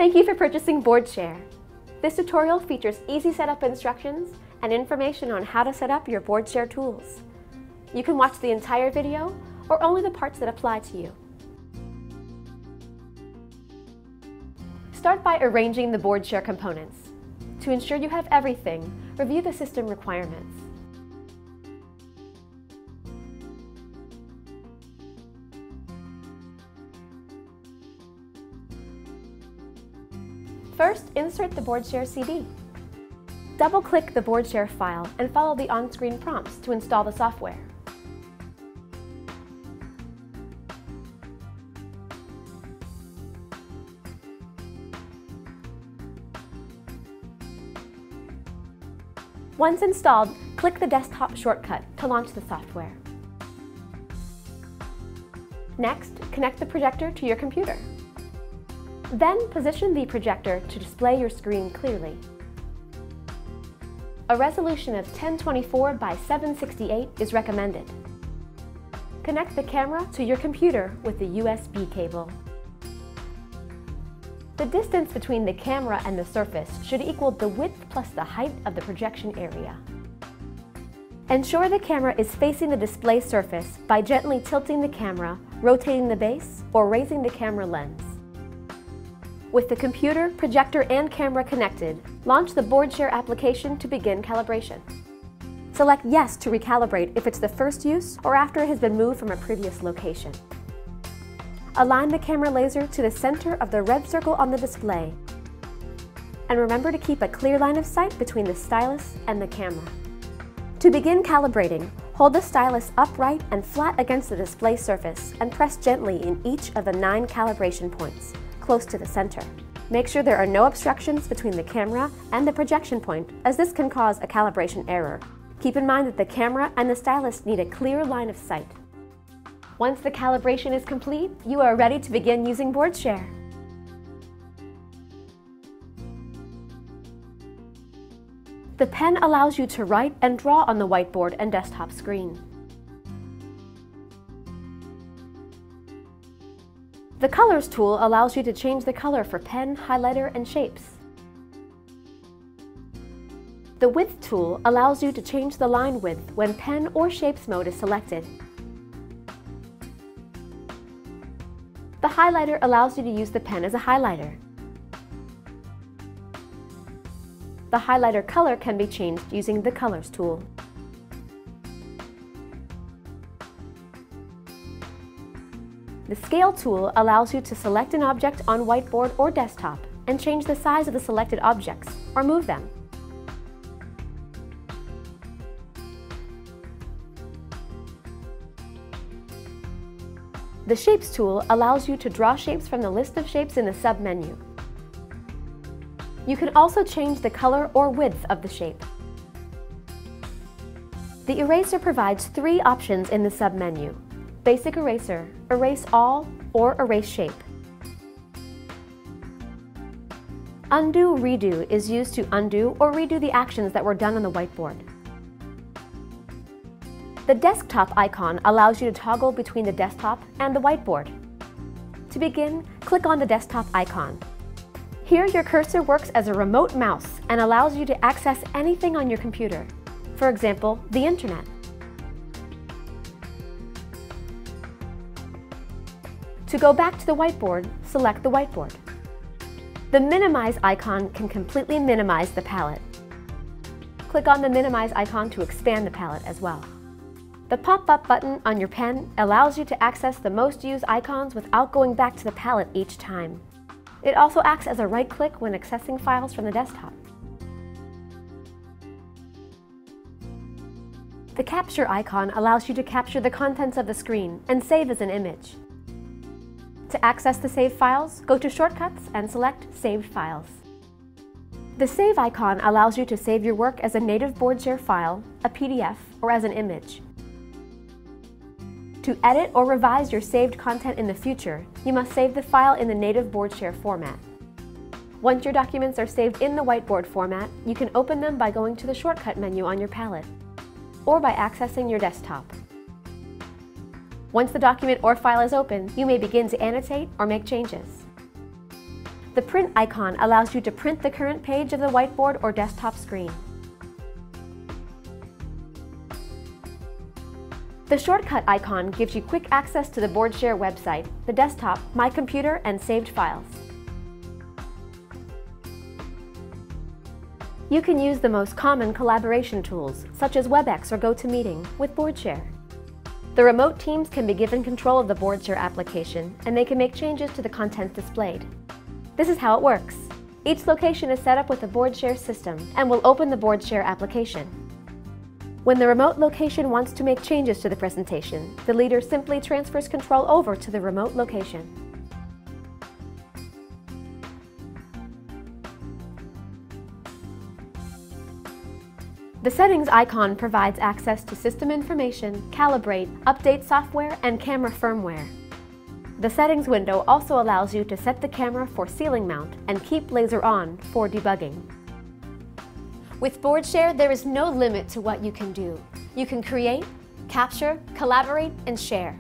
Thank you for purchasing BoardShare. This tutorial features easy setup instructions and information on how to set up your BoardShare tools. You can watch the entire video or only the parts that apply to you. Start by arranging the BoardShare components. To ensure you have everything, review the system requirements. First, insert the BoardShare CD. Double-click the BoardShare file and follow the on-screen prompts to install the software. Once installed, click the desktop shortcut to launch the software. Next, connect the projector to your computer. Then position the projector to display your screen clearly. A resolution of 1024 by 768 is recommended. Connect the camera to your computer with the USB cable. The distance between the camera and the surface should equal the width plus the height of the projection area. Ensure the camera is facing the display surface by gently tilting the camera, rotating the base, or raising the camera lens. With the computer, projector, and camera connected, launch the BoardShare application to begin calibration. Select Yes to recalibrate if it's the first use or after it has been moved from a previous location. Align the camera laser to the center of the red circle on the display. And remember to keep a clear line of sight between the stylus and the camera. To begin calibrating, hold the stylus upright and flat against the display surface and press gently in each of the 9 calibration points, close to the center. Make sure there are no obstructions between the camera and the projection point, as this can cause a calibration error. Keep in mind that the camera and the stylus need a clear line of sight. Once the calibration is complete, you are ready to begin using BoardShare. The pen allows you to write and draw on the whiteboard and desktop screen. The Colors tool allows you to change the color for pen, highlighter, and shapes. The Width tool allows you to change the line width when pen or shapes mode is selected. The highlighter allows you to use the pen as a highlighter. The highlighter color can be changed using the Colors tool. The Scale tool allows you to select an object on whiteboard or desktop and change the size of the selected objects or move them. The Shapes tool allows you to draw shapes from the list of shapes in the sub-menu. You can also change the color or width of the shape. The Eraser provides 3 options in the sub-menu: Basic Eraser, Erase All, or Erase Shape. Undo Redo is used to undo or redo the actions that were done on the whiteboard. The desktop icon allows you to toggle between the desktop and the whiteboard. To begin, click on the desktop icon. Here, your cursor works as a remote mouse and allows you to access anything on your computer. For example, the internet. To go back to the whiteboard, select the whiteboard. The Minimize icon can completely minimize the palette. Click on the Minimize icon to expand the palette as well. The pop-up button on your pen allows you to access the most used icons without going back to the palette each time. It also acts as a right-click when accessing files from the desktop. The Capture icon allows you to capture the contents of the screen and save as an image. To access the saved files, go to Shortcuts and select Saved Files. The Save icon allows you to save your work as a native BoardShare file, a PDF, or as an image. To edit or revise your saved content in the future, you must save the file in the native BoardShare format. Once your documents are saved in the whiteboard format, you can open them by going to the Shortcut menu on your palette, or by accessing your desktop. Once the document or file is open, you may begin to annotate or make changes. The print icon allows you to print the current page of the whiteboard or desktop screen. The shortcut icon gives you quick access to the BoardShare website, the desktop, My Computer, and saved files. You can use the most common collaboration tools, such as WebEx or GoToMeeting, with BoardShare. The remote teams can be given control of the BoardShare application, and they can make changes to the content displayed. This is how it works. Each location is set up with a BoardShare system and will open the BoardShare application. When the remote location wants to make changes to the presentation, the leader simply transfers control over to the remote location. The Settings icon provides access to system information, calibrate, update software, and camera firmware. The Settings window also allows you to set the camera for ceiling mount and keep laser on for debugging. With BoardShare, there is no limit to what you can do. You can create, capture, collaborate, and share.